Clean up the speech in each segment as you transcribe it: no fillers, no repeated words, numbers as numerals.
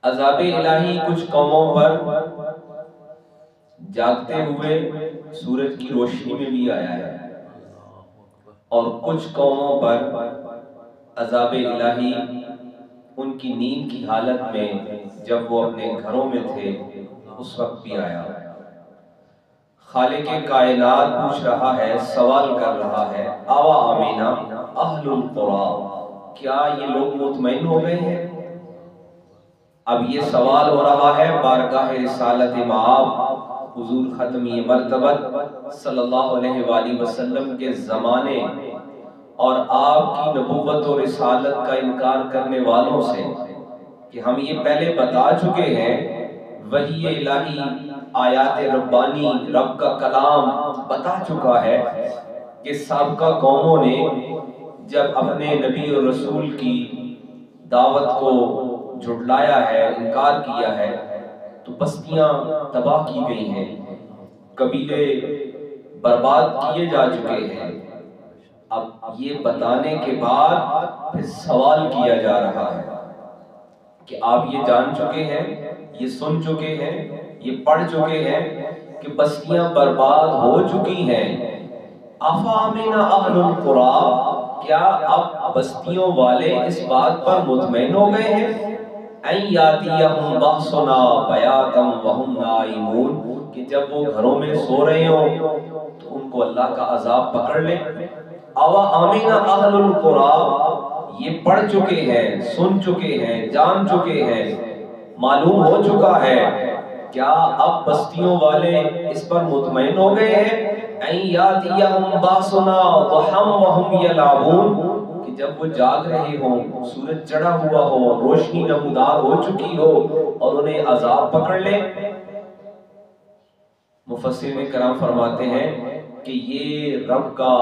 عذاب الہی کچھ قوموں پر جاگتے ہوئے سورج کی روشنی میں بھی آیا ہے، اور کچھ قوموں پر عذاب الہی ان کی نیند کی حالت میں جب وہ اپنے گھروں میں تھے اس وقت بھی آیا۔ خالق کائنات پوچھ رہا ہے، سوال کر رہا ہے، آوا آمینہ اہل القرآن، کیا یہ لوگ مطمئن ہو گئے ہیں؟ اب یہ سوال ہو رہا ہے بارگاہ رسالت مآب حضور ختمی مرتبت صلی اللہ علیہ وآلہ وسلم کے زمانے اور آپ کی نبوت و رسالت کا انکار کرنے والوں سے، کہ ہم یہ پہلے بتا چکے ہیں وحی الہی آیات ربانی رب کا کلام بتا چکا ہے کہ سابقہ قوموں نے جب اپنے نبی اور رسول کی دعوت کو جھٹلایا ہے، انکار کیا ہے، تو بستیاں تباہ کی گئی ہیں، قبیلے برباد کیے جا چکے ہیں۔ اب یہ بتانے کے بعد پھر سوال کیا جا رہا ہے کہ آپ یہ جان چکے ہیں، یہ سن چکے ہیں، یہ پڑھ چکے ہیں کہ بستیاں برباد ہو چکی ہیں۔ افامن اہل القری، کیا اب بستیوں والے اس بات پر مطمئن ہو گئے ہیں ان یاتیہم بأسنا بیاتا وہم نائمون، کہ جب وہ گھروں میں سو رہے ہوں تو ان کو اللہ کا عذاب پکڑ لے۔ اوا آمین اہل القری، یہ پڑھ چکے ہیں، سن چکے ہیں، جان چکے ہیں، معلوم ہو چکا ہے، کیا اب بستیوں والے اس پر مطمئن ہو گئے ہیں ان یاتیہم بأسنا ضحی وہم یلعبون، کہ جب وہ جاگ رہے ہوں، سورج چڑھا ہوا ہو، روشنی نمودار ہو چکی ہو اور انہیں عذاب پکڑ لے۔ مفسرین کرام فرماتے ہیں کہ یہ رب کا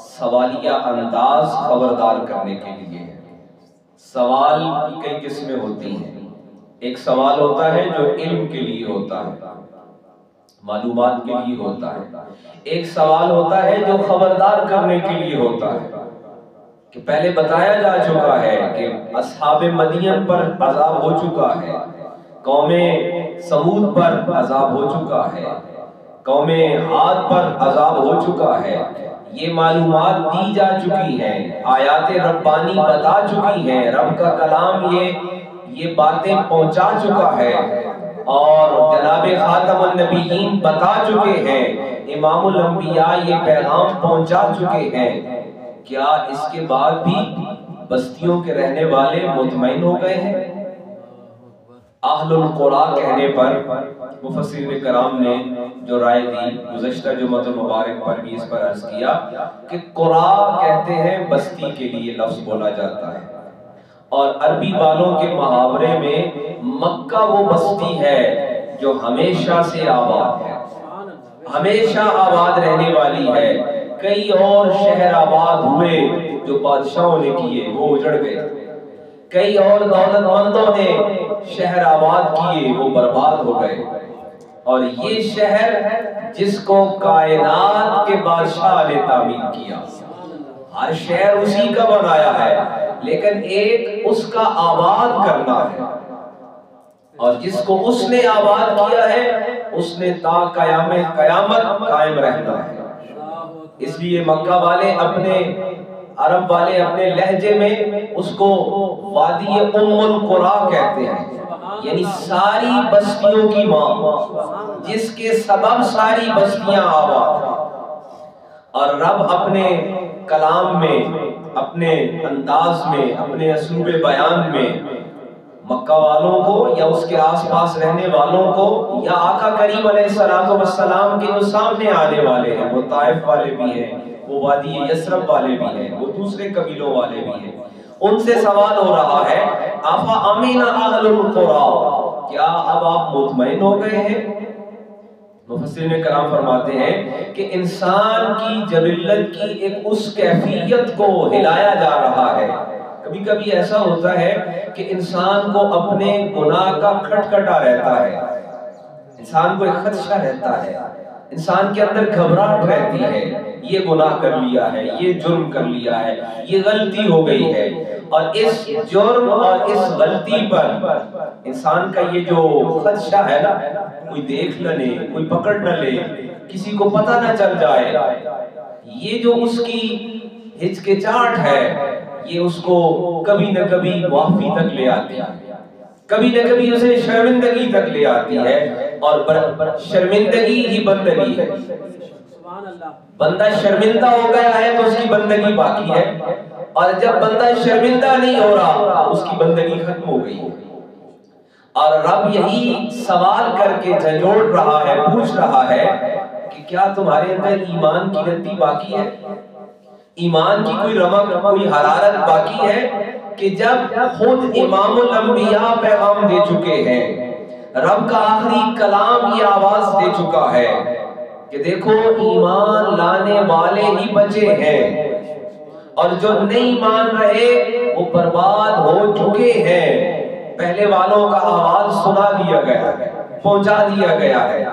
سوالیہ انداز خبردار کرنے کے لیے ہے۔ سوال کی کئی قسمیں ہوتی ہیں، ایک سوال ہوتا ہے جو علم کے لیے ہوتا ہے، معلومات کے لیے ہوتا ہے، ایک سوال ہوتا ہے جو خبردار کرنے کے لیے ہوتا ہے، کہ پہلے بتایا جا چکا ہے کہ اصحاب مدین پر عذاب ہو چکا ہے، قوم سمود پر عذاب ہو چکا ہے، قوم عاد پر عذاب ہو چکا ہے، یہ معلومات دی جا چکی ہیں، آیات ربانی بتا چکی ہیں، رب کا کلام یہ باتیں پہنچا چکا ہے، اور جناب خاتم النبیین بتا چکے ہیں، امام الانبیاء یہ پیغام پہنچا چکے ہیں۔ کیا اس کے بعد بھی بستیوں کے رہنے والے مطمئن ہو گئے ہیں؟ اہل القری کہنے پر مفسرین کرام نے جو رائے دی، گزشتہ جمعہ المبارک پر بھی اس پر عرض کیا کہ قری کہتے ہیں بستی کے لیے لفظ بولا جاتا ہے، اور عربی والوں کے محاورے میں مکہ وہ بستی ہے جو ہمیشہ سے آباد ہے، ہمیشہ آباد رہنے والی ہے۔ کئی اور شہر آباد ہوئے جو بادشاہوں نے کیے، وہ اجڑ گئے، کئی اور دولت مندوں نے شہر آباد کیے، وہ برباد ہو گئے، اور یہ شہر جس کو کائنات کے بادشاہ نے تعمیر کیا، ہر شہر اسی کا بنایا ہے، لیکن ایک اس کا آباد کرنا ہے، اور جس کو اس نے آباد کیا ہے اس نے تا قیامت قائم رہنا ہے۔ اس لیے مکہ والے عرب والے اپنے لہجے میں اس کو وادی ام القری کہتے ہیں، یعنی ساری بستیوں کی ماں، جس کے سبب ساری بستیاں آباد ہیں۔ اور رب اپنے کلام میں، اپنے انداز میں، اپنے اسلوب بیان میں مکہ والوں کو یا اس کے آس پاس رہنے والوں کو، یا آقا کریم علیہ السلام کے جو سامنے آنے والے ہیں، وہ طائف والے بھی ہیں، وہ وادی یثرب والے بھی ہیں، وہ دوسرے قبیلوں والے بھی ہیں، ان سے سوال ہو رہا ہے افا امین اہل القری، کیا اب آپ مطمئن ہو گئے ہیں؟ مفسرین کرام فرماتے ہیں کہ انسان کی جبلت کی ایک اس کیفیت کو ہلایا جا رہا ہے۔ کبھی کبھی ایسا ہوتا ہے کہ انسان کو اپنے گناہ کا کھٹکھٹا رہتا ہے، انسان کو ایک خدشہ رہتا ہے، انسان کے اندر گھبراہٹ رہتی ہے، یہ گناہ کر لیا ہے، یہ جرم کر لیا ہے، یہ غلطی ہو گئی ہے، اور اس جرم اور اس غلطی پر انسان کا یہ جو خدشہ ہے نا، کوئی دیکھ نہ لے، کوئی پکڑ نہ لے، کسی کو پتہ نہ چل جائے، یہ جو اس کی ہچکچاہٹ ہے یہ اس کو کبھی نہ کبھی معافی تک لے آتی ہے، کبھی نہ کبھی اسے شرمندگی تک لے آتی ہے، اور شرمندگی ہی بندگی ہے۔ بندہ شرمندہ ہو گیا ہے تو اس کی بندگی باقی ہے، اور جب بندہ شرمندہ نہیں ہو رہا اس کی بندگی ختم ہو گئی ہے۔ اور رب یہی سوال کر کے جھنجھوڑ رہا ہے، پوچھ رہا ہے کہ کیا تمہارے اندر ایمان کی رتی باقی ہے، ایمان کی کوئی رمق، کوئی حرارت باقی ہے، کہ جب خود امام الانبیاء پیغام دے چکے ہیں، رب کا آخری کلام یہ آواز دے چکا ہے کہ دیکھو ایمان لانے والے ہی بچے ہیں، اور جو نہیں مان رہے وہ برباد ہو چکے ہیں۔ پہلے والوں کا آواز سنا دیا گیا ہے، پہنچا دیا گیا ہے،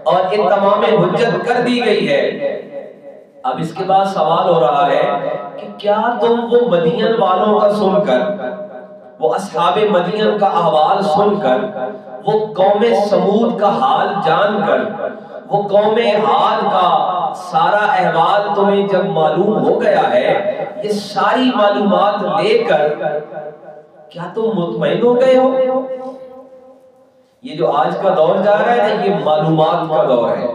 اور یہ تمام حجت کر دی گئی ہے۔ اب اس کے بعد سوال ہو رہا ہے کہ کیا تم وہ مدین والوں کا سن کر، وہ اصحاب مدین کا احوال سن کر، وہ قوم سمود کا حال جان کر، وہ قوم عاد کا سارا احوال تمہیں جب معلوم ہو گیا ہے، یہ ساری معلومات لے کر کیا تم مطمئن ہو گئے ہو؟ یہ جو آج کا دور جا رہا ہے نا، یہ معلومات کا دور ہے،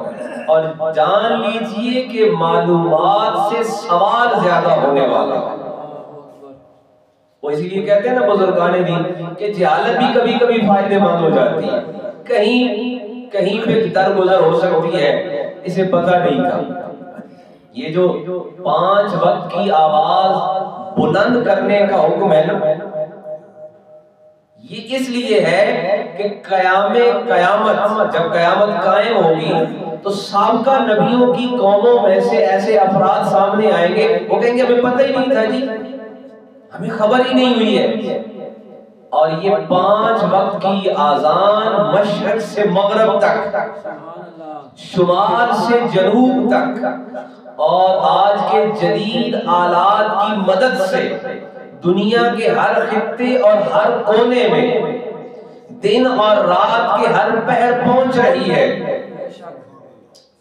اور جان لیجئے کہ معلومات سے سوال زیادہ ہونے والا ہے۔ وہ اسی لیے کہتے ہیں نا بزرگان دین کہ جہالت بھی کبھی کبھی فائدے مند ہو جاتی ہے، کہیں پہ درگزر ہو سکتی ہے، اسے پتہ نہیں تھا۔ یہ جو 5 وقت کی آواز بلند کرنے کا حکم ہے نا، یہ اس لیے ہے کہ قیامت جب قیامت قائم ہوگی تو سابقہ نبیوں کی قوموں میں سے ایسے افراد سامنے آئیں گے، وہ کہیں گے ہمیں پتہ ہی نہیں تھا جی، ہمیں خبر ہی نہیں ہوئی ہے۔ اور یہ 5 وقت کی آذان مشرق سے مغرب تک، شمال سے جنوب تک، اور آج کے جدید آلات کی مدد سے دنیا کے ہر خطے اور ہر کونے میں دن اور رات کے ہر پہر پہنچ رہی ہے،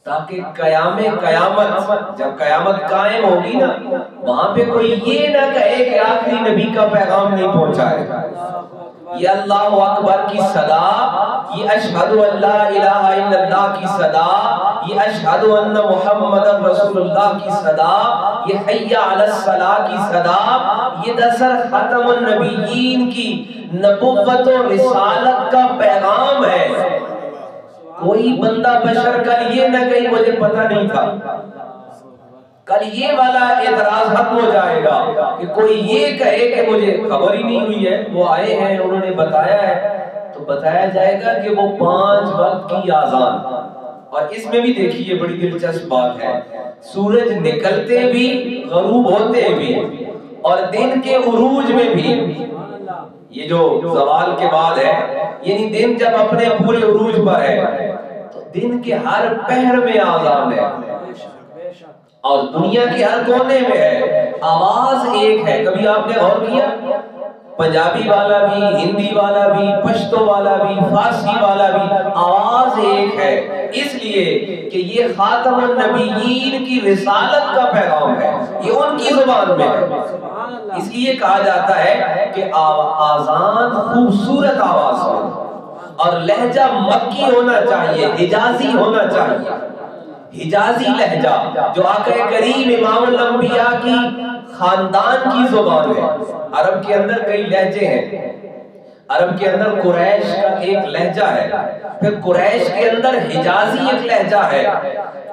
تاکہ قیامت جب قیامت قائم ہوگی نا، وہاں پہ کوئی یہ نہ کہے کہ آخری نبی کا پیغام نہیں پہنچا ہے۔ یہ اللہ اکبر کی صدا، یہ اشہد ان لا الہ الا اللہ کی صدا، یہ اشہد ان محمد رسول اللہ کی صدا، یہ حی علی الصلاۃ کی صدا، یہ دسر ختم النبیین کی نبوت و رسالت کا پیغام ہے۔ کوئی بندہ بشر کل یہ نہ کہیں مجھے پتہ نہیں تھا، کل یہ والا اعتراض ختم ہو جائے گا کہ کوئی یہ کہے کہ مجھے خبر ہی نہیں ہوئی ہے، وہ آئے ہیں انہوں نے بتایا ہے، تو بتایا جائے گا کہ وہ 5 وقت کی آذان۔ اور اس میں بھی دیکھیے بڑی دلچسپ بات ہے، سورج نکلتے بھی، غروب ہوتے بھی، اور دن کے عروج میں بھی، یہ جو زوال کے بعد ہے، یعنی دن جب اپنے پورے عروج پر ہے تو دن کے ہر پہر میں آذان ہے، اور دنیا کے ہر کونے میں ہے، آواز ایک ہے۔ کبھی آپ نے غور کیا؟ پنجابی والا بھی، ہندی والا بھی، پشتو والا بھی، فارسی والا بھی، آواز ایک ہے، اس لیے کہ یہ خاتم النبیین کی رسالت کا پیغام ہے، یہ ان کی زبان میں ہے۔ اس لیے کہا جاتا ہے کہ آذان خوبصورت آواز ہو، اور لہجہ مکی ہونا چاہیے، حجازی ہونا چاہیے، حجازی لہجہ جو آقا کریم امام الانبیاء کی خاندان کی زبان ہے۔ عرب کے اندر کئی لہجے ہیں، عرب کے اندر قریش کا ایک لہجہ ہے، پھر قریش کے اندر حجازی ایک لہجہ ہے۔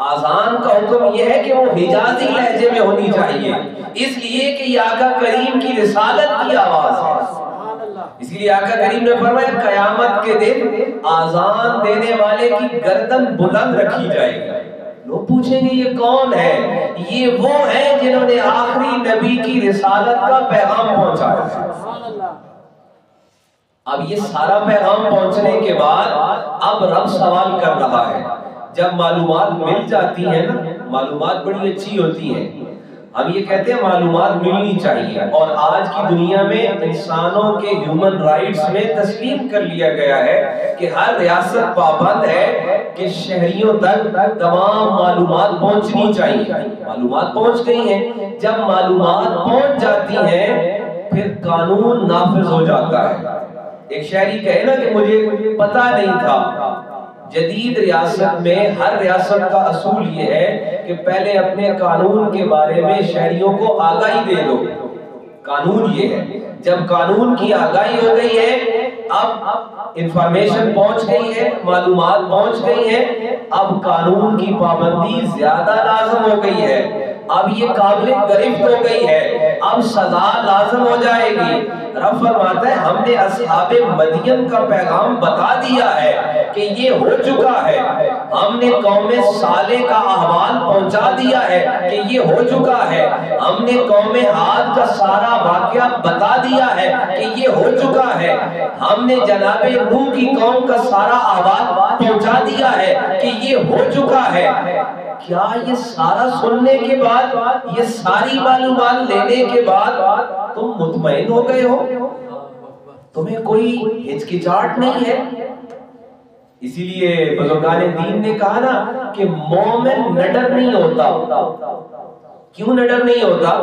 آذان کا حکم یہ ہے کہ وہ حجازی لہجے میں ہونی چاہیے، اس لیے کہ یہ آقا کریم کی رسالت کی آواز ہے۔ اس لیے آقا کریم نے فرمایا قیامت کے دن آذان دینے والے کی گردن بلند رکھی جائے گی، لوگ پوچھیں گے یہ کون ہے؟ یہ وہ ہیں جنہوں نے آخری نبی کی رسالت کا پیغام پہنچایا۔ اب یہ سارا پیغام پہنچنے کے بعد اب رب سوال کر رہا ہے، جب معلومات مل جاتی ہیں نا، معلومات بڑی اچھی ہوتی ہیں، ہم یہ کہتے ہیں معلومات ملنی چاہیے، اور آج کی دنیا میں انسانوں کے ہیومن رائٹس میں تسلیم کر لیا گیا ہے کہ ہر ریاست پابند ہے کہ شہریوں تک تمام معلومات پہنچنی چاہیے۔ معلومات پہنچ گئی ہیں، جب معلومات پہنچ جاتی ہیں پھر قانون نافذ ہو جاتا ہے۔ ایک شہری کہے نا کہ مجھے پتہ نہیں تھا، جدید ریاست میں ہر ریاست کا اصول یہ ہے کہ پہلے اپنے قانون کے بارے میں شہریوں کو آگاہی دے دو۔ قانون یہ ہے، جب قانون کی آگاہی ہو گئی ہے، اب انفارمیشن پہنچ گئی ہے، معلومات پہنچ گئی ہیں، اب قانون کی پابندی زیادہ لازم ہو گئی ہے، اب یہ قابل گرفت ہو گئی ہے، اب سزا لازم ہو جائے گی۔ رب فرماتا ہے ہم نے اصحاب مدین کا پیغام بتا دیا ہے کہ یہ ہو چکا ہے، ہم نے قوم صالح کا احوال پہنچا دیا ہے کہ یہ ہو چکا ہے، ہم نے قوم عاد کا سارا واقعہ بتا دیا ہے کہ یہ ہو چکا ہے، ہم نے جناب نوح کی قوم کا سارا احوال پہنچا دیا ہے کہ یہ ہو چکا ہے۔ کیا یہ سارا سننے کے بعد، یہ ساری معلومات لینے کے بعد تم مطمئن ہو گئے ہو؟ تمہیں کوئی ہچکچاہٹ نہیں ہے؟ اسی لیے بزرگان دین نے کہا نا کہ مومن نڈر نہیں ہوتا۔ کیوں نڈر نہیں ہوتا؟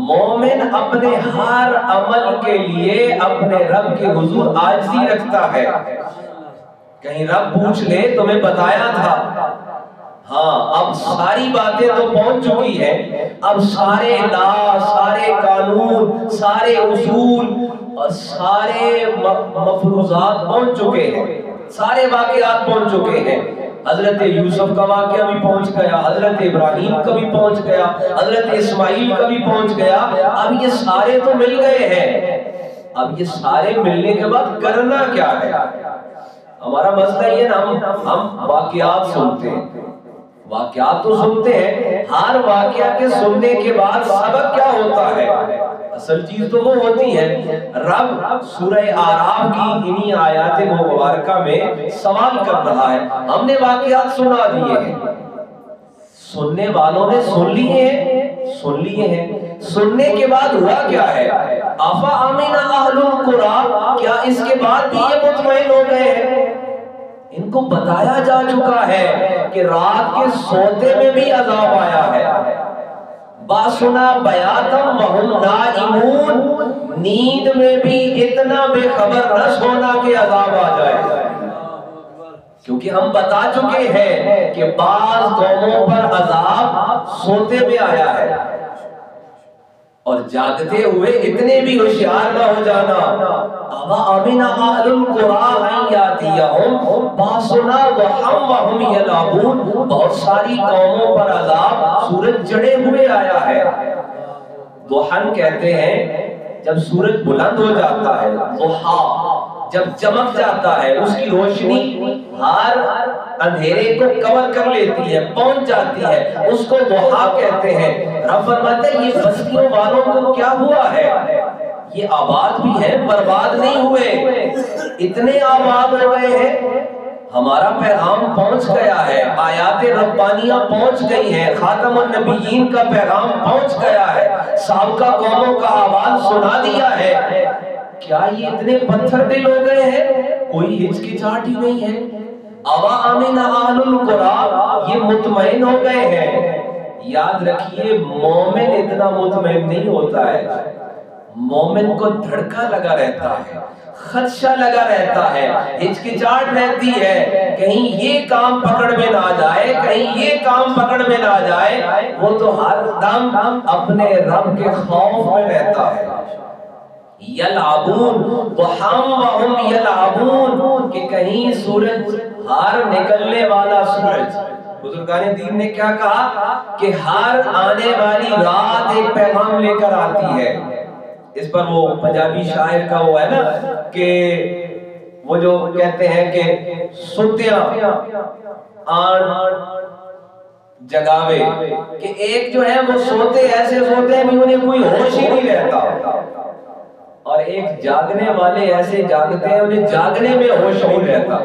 مومن اپنے ہر عمل کے لیے اپنے رب کے حضور عاجزی رکھتا ہے۔ کہیں رب پوچھ لے تمہیں بتایا تھا، ہاں اب ساری باتیں تو پہنچ چکی ہیں، اب سارے لا، سارے قانون، سارے اصول اور سارے مفروضات پہنچ چکے ہیں، سارے واقعات پہنچ چکے ہیں۔ حضرت یوسف کا واقعہ بھی پہنچ گیا، حضرت ابراہیم کا بھی پہنچ گیا، حضرت اسماعیل کا بھی پہنچ گیا، اب یہ سارے تو مل گئے ہیں، اب یہ سارے ملنے کے بعد کرنا کیا ہے؟ ہمارا مسئلہ یہ نا، ہم واقعات سنتے ہیں، واقعات تو سنتے ہیں، ہر واقعہ کے سننے کے بعد سبق کیا ہوتا ہے؟ اصل چیز تو وہ ہوتی ہے۔ رب سورہ اعراف کی انہی آیات مبارکہ میں سوال کر رہا ہے، ہم نے واقعات سنا دیے ہیں، سننے والوں نے سن لیے ہیں، سن لیے ہیں، سننے کے بعد ہوا کیا ہے؟ افا امن اہل القری، کیا اس کے بعد بھی یہ مطمئن ہو گئے ہیں؟ ان کو بتایا جا چکا ہے کہ رات کے سوتے میں بھی عذاب آیا ہے، باسنا بیاتم وہم نائمون، نیند میں بھی اتنا بے خبر نہ سونا کہ عذاب آ جائے، کیونکہ ہم بتا چکے ہیں کہ بعض قوموں پر عذاب سوتے میں آیا ہے، اور جاگتے ہوئے اتنے بھی ہوشیار نہ ہو جانا۔ اَوَ أَمِنَ أَهْلُ الْقُرَىٰ أَن يَأْتِيَهُمْ بَأْسُنَا ضُحًى وَهُمْ يَلْعَبُونَ، بہت ساری قوموں پر عذاب سورج چڑھے ہوئے آیا ہے۔ ضحًى کہتے ہیں جب سورج بلند ہو جاتا ہے، ضحیٰ جب چمک جاتا ہے، اس کی روشنی ہر اندھیرے کو کور کر لیتی ہے، پہنچ جاتی ہے، اس کو ضحیٰ کہتے ہیں۔ رب فرماتے ہیں یہ بستیوں والوں کو کیا ہوا ہے؟ یہ آباد بھی ہیں، برباد نہیں ہوئے، اتنے آباد ہو گئے ہیں۔ ہمارا پیغام پہنچ گیا ہے، آیات ربانیہ پہنچ گئی ہیں، خاتم النبیین کا پیغام پہنچ گیا ہے، سابقہ قوموں کا آواز سنا دیا ہے، کیا یہ اتنے پتھر دل ہو گئے ہیں؟ کوئی ہچکچاہٹ ہی نہیں ہے۔ اَوَ أَمِنَ أَهْلُ الْقُرَىٰ، یہ مطمئن ہو گئے ہیں۔ یاد رکھیے مومن اتنا مطمئن نہیں ہوتا ہے، مومن کو دھڑکا لگا رہتا ہے، خدشہ لگا رہتا ہے، ہچکچاہٹ رہتی ہے، کہیں یہ کام پکڑ میں نہ جائے، کہیں یہ کام پکڑ میں نہ جائے، وہ تو ہر دم اپنے رب کے خوف میں رہتا ہے۔ یلعبون وہم وہم یلعبون، کہ کہیں سورج ہر نکلنے والا سورج، بزرگان دین نے کیا کہا کہ ہر آنے والی رات ایک پیغام لے کر آتی ہے۔ اس پر وہ پنجابی شاعر کا وہ ہے نا کہ وہ جو کہتے ہیں کہ ستیاں آن جگاوے، کہ ایک جو ہے وہ سوتے ایسے سوتے ہیں کہ انہیں کوئی ہوش ہی نہیں رہتا، اور ایک جاگنے والے ایسے جاگتے ہیں انہیں جاگنے میں ہوش نہیں رہتا۔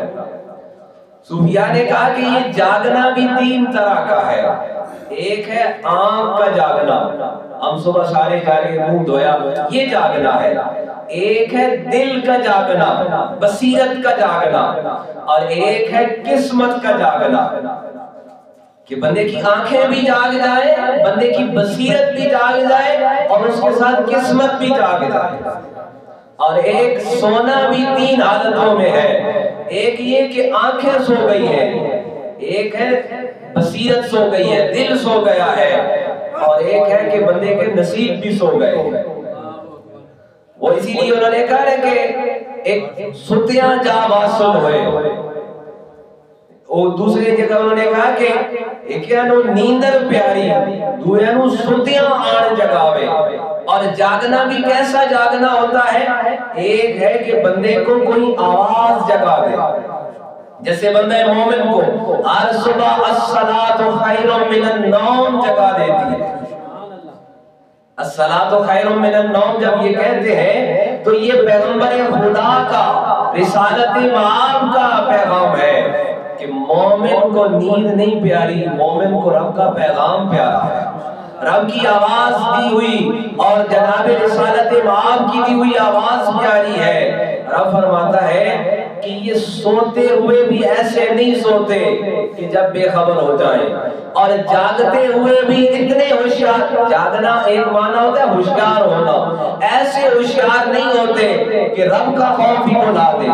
صوفیاء نے کہا کہ یہ جاگنا بھی تین طرح کا ہے، ایک ہے آنکھ کا جاگنا، ہم صبح سارے جاگے منہ دھویا، یہ جاگنا ہے۔ ایک ہے دل کا جاگنا، بصیرت کا جاگنا، اور ایک ہے قسمت کا جاگنا، کہ بندے کی آنکھیں بھی جاگ جائے، بندے کی بصیرت بھی جاگ جائے، اور اس کے ساتھ قسمت بھی جاگ جائے۔ اور ایک سونا بھی تین حالتوں میں ہے، ایک یہ کہ آنکھیں سو گئی ہیں، ایک ہے بصیرت سو گئی ہے، دل سو گیا ہے، اور ایک ہے کہ بندے کے نصیب بھی سو گئے ہیں۔ وہ اسی لیے انہوں نے کہا ہے کہ ایک ستیاں جا واسل ہوئے، اور دوسری جگہ انہوں نے کہا کہ ایک انو نیندر پیاری دویا نو ستیاں آن جگاوے۔ اور جاگنا بھی کیسا جاگنا ہوتا ہے؟ ایک ہے کہ بندے کو کوئی آواز جگا دے، جیسے بندہ مومن کو ہر صبح الصلاۃ خیر من النوم جگا دیتی ہے۔ الصلاۃ خیر من النوم جب یہ کہتے ہیں تو یہ پیغمبر خدا کا، رسالت مآب کا پیغام ہے کہ مومن کو نیند نہیں پیاری، مومن کو رب کا پیغام پیارا ہے، رب کی آواز دی ہوئی اور جناب رسالت مآب کی دی ہوئی آواز پیاری ہے۔ رب فرماتا ہے کہ یہ سوتے ہوئے بھی ایسے نہیں سوتے کہ جب بے خبر ہو جائیں، اور جاگتے ہوئے بھی اتنے ہوشیار، جاگنا ایک معنی ہوتا ہے ہوشیار ہونا، ایسے ہوشیار نہیں ہوتے کہ رب کا خوف ہی بلا دے۔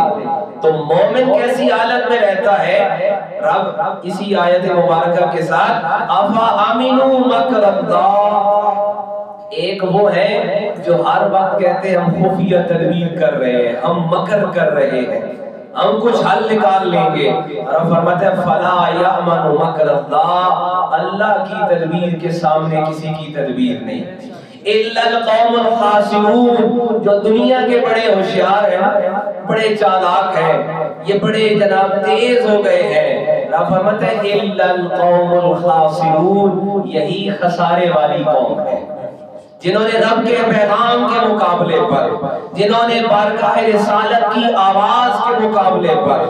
تو مومن کیسی حالت میں رہتا ہے؟ رب اسی آیت مبارکہ کے ساتھ افا امنوا مکر اللہ، ایک وہ ہے جو ہر وقت کہتے ہیں ہم خفیہ تدبیر کر رہے ہیں، ہم مکر کر رہے ہیں، ہم کچھ حل نکال لیں گے۔ اور فرماتے ہیں فلا یامن مکر اللہ، اللہ کی تدبیر کے سامنے کسی کی تدبیر نہیں۔ الا القوم الخاسرون، جو دنیا کے بڑے ہوشیار ہیں، بڑے چالاک ہیں، یہ بڑے جناب تیز ہو گئے ہیں، رب فرماتے ہیں الا القوم الخاسرون، یہی خسارے والی قوم ہے جنہوں نے رب کے پیغام کے مقابلے پر، جنہوں نے بارگاہ رسالت کی آواز کے مقابلے پر،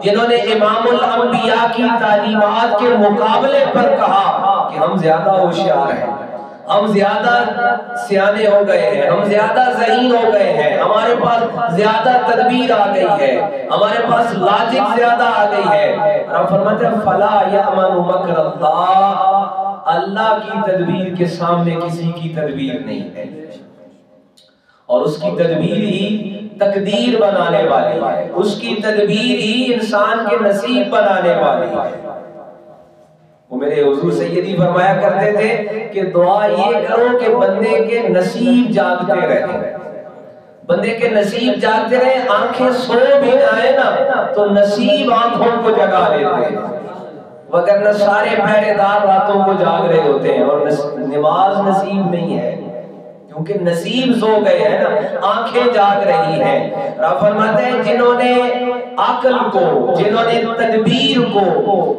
جنہوں نے امام الانبیاء کی تعلیمات کے مقابلے پر کہا کہ ہم زیادہ ہوشیار ہیں، ہم زیادہ سیانے ہو گئے ہیں، ہم زیادہ ذہین ہو گئے ہیں، ہمارے پاس زیادہ تدبیر آ گئی ہے، ہمارے پاس لاجک زیادہ آ گئی ہے۔ رب فرماتے ہیں فلا یامن مکر اللہ، اللہ کی تدبیر کے سامنے کسی کی تدبیر نہیں ہے، اور اس کی تدبیر ہی تقدیر بنانے والی ہے، اس کی تدبیر ہی انسان کے نصیب بنانے والی ہے۔ وہ میرے حضور سیدی فرمایا کرتے تھے کہ دعا یہ کرو کہ بندے کے نصیب جاگتے رہیں، بندے کے نصیب جاگتے رہیں، آنکھیں سو بھی جائیں نا تو نصیب آنکھوں کو جگا لیتے ہیں، وگرنہ سارے پہرے دار راتوں کو جاگ رہے ہوتے ہیں اور نماز نصیب نہیں ہے، کیونکہ نصیب سو گئے ہیں نا، آنکھیں جاگ رہی ہیں۔ رب فرماتے ہیں جنہوں نے عقل کو، جنہوں نے تدبیر کو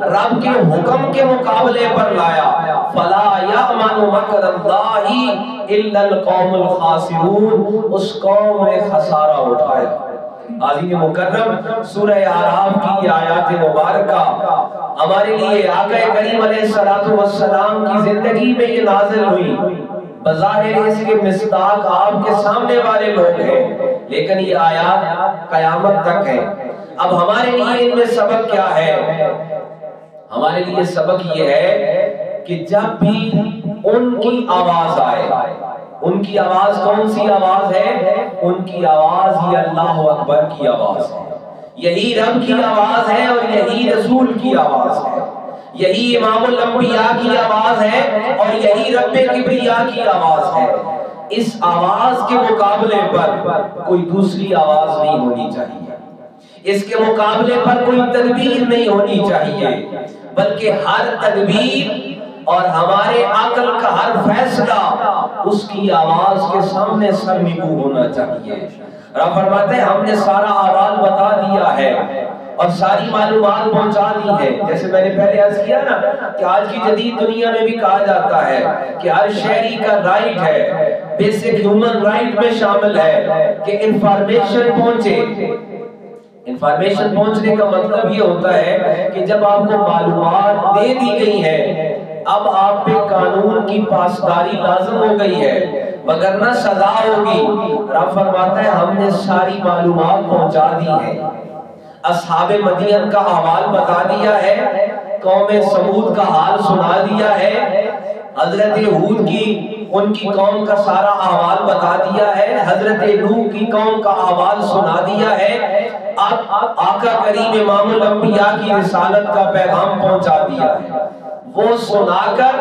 رب کے حکم کے مقابلے پر لایا، فلا یامن مکر اللہ الا القوم الخاسرون، اس قوم نے خسارہ اٹھایا۔ عظیم مکرم سورہ اعراف کی آیات مبارکہ ہمارے لیے آقا کریم علیہ السلام کی زندگی میں یہ نازل ہوئی، بظاہر اس کے مصداق آپ کے سامنے والے لوگ ہیں، لیکن یہ آیات قیامت تک ہیں۔ اب ہمارے لیے ان میں سبق کیا ہے؟ ہمارے لیے سبق یہ ہے کہ جب بھی ان کی آواز آئے، ان کی آواز کون سی آواز ہے؟ ان کی آواز ہی اللہ اکبر کی آواز ہے، یہی رب کی آواز ہے اور یہی رسول کی آواز ہے، یہی امام الانبیاء کی آواز ہے اور یہی رب کبریا کی آواز ہے۔ اس آواز کے مقابلے پر کوئی دوسری آواز نہیں ہونی چاہیے، اس کے مقابلے پر کوئی تدبیر نہیں ہونی چاہیے، بلکہ ہر تدبیر اور ہمارے عقل کا ہر فیصلہ اس کی آواز کے سامنے سر نگو ہونا چاہیے۔ رب فرماتے ہیں ہم نے سارا احوال بتا دیا ہے اور ساری معلومات پہنچا دی ہے، جیسے میں نے پہلے عرض کیا نا کہ آج کی جدید دنیا میں بھی کہا جاتا ہے کہ ہر شہری کا رائٹ ہے، بیسک ہیومن رائٹ میں شامل ہے کہ انفارمیشن پہنچے۔ انفارمیشن پہنچنے کا مطلب یہ ہوتا ہے کہ جب آپ کو معلومات دے دی گئی ہیں، اب آپ پہ قانون کی پاسداری لازم ہو گئی ہے، وگرنہ سزا ہوگی۔ رب فرماتا ہے ہم نے ساری معلومات پہنچا دی ہے، اصحاب مدین کا احوال بتا دیا ہے، قوم سمود کا حال سنا دیا ہے، حضرت ہود کی ان کی قوم کا سارا احوال بتا دیا ہے، حضرت نوح کی قوم کا احوال سنا دیا ہے، اب آقا کریم امام الانبیاء کی رسالت کا پیغام پہنچا دیا ہے۔ وہ سنا کر،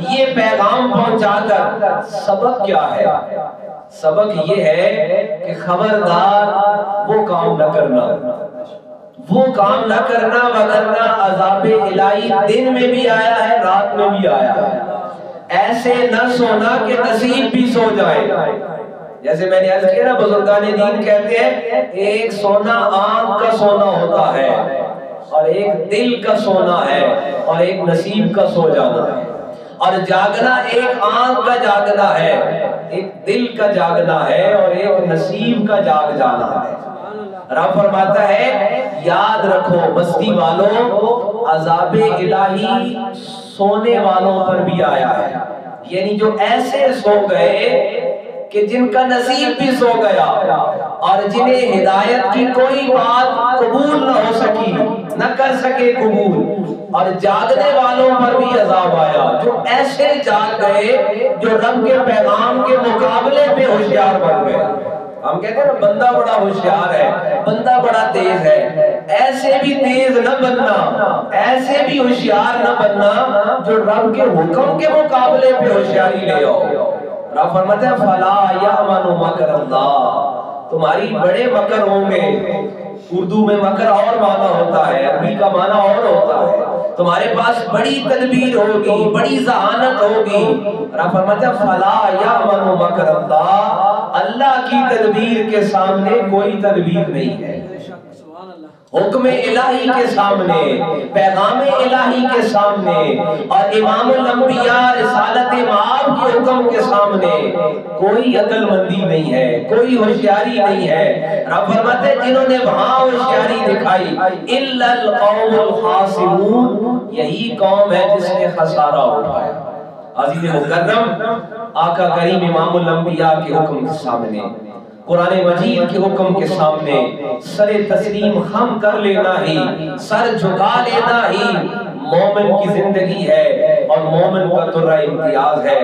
یہ پیغام پہنچا کر سبق کیا ہے؟ سبق یہ ہے کہ خبردار وہ کام نہ کرنا، وہ کام نہ کرنا، وگرنہ عذاب الہی دن میں بھی آیا ہے، رات میں بھی آیا ہے۔ ایسے نہ سونا کہ نصیب بھی سو جائے۔ جیسے میں نے عرض کیا نا، بزرگان دین کہتے ہیں ایک سونا آنکھ کا سونا ہوتا ہے، اور ایک دل کا سونا ہے، اور ایک نصیب کا سو جانا ہے۔ اور جاگنا ایک آنکھ کا جاگنا ہے، ایک دل کا جاگنا ہے، اور ایک نصیب کا جاگ جانا ہے۔ رب فرماتا ہے یاد رکھو بستی والوں، عذاب الہی سونے والوں پر بھی آیا ہے، یعنی جو ایسے سو گئے کہ جن کا نصیب بھی سو گیا، اور جنہیں ہدایت کی کوئی بات قبول نہ ہو سکی، نہ کر سکے قبول، اور جاگنے والوں پر بھی عذاب آیا، جو ایسے جاگ گئے جو رب کے پیغام کے مقابلے پہ ہوشیار بن گئے۔ ہم کہتے ہیں نا بندہ بڑا ہوشیار ہے، بندہ بڑا تیز ہے، ایسے بھی تیز نہ بننا، ایسے بھی ہوشیار نہ بننا جو رب کے حکم کے مقابلے پہ ہوشیاری لے آؤ۔ رب فرماتا ہے فلا یامن مکر اللہ، تمہاری بڑے مکر ہوں گے۔ اردو میں مکر اور معنی ہوتا ہے، عربی کا معنی اور ہوتا ہے۔ تمہارے پاس بڑی تدبیر ہوگی، بڑی ذہانت ہوگی۔ رب فرماتا ہے فلا یامن مکر اللہ، اللہ کی تدبیر کے سامنے کوئی تدبیر نہیں ہے۔ حکم الہی کے سامنے، پیغام الہی کے سامنے، اور امام الانبیاء رسالت معاب کے حکم کے سامنے کوئی عقل مندی نہیں ہے، کوئی ہوشیاری نہیں ہے۔ رب فرماتے ہیں جنہوں نے وہاں ہوشیاری دکھائی الا القوم الخاسرون، یہی قوم ہے جس نے خسارہ اٹھایا۔ عزیز مکرم، آقا کریم امام الانبیاء کے حکم کے سامنے، قرآن مجید کے حکم کے سامنے سر تسلیم خم کر لینا ہی، سر جھکا لینا ہی مومن کی زندگی ہے، اور مومن کا درہ امتیاز ہے۔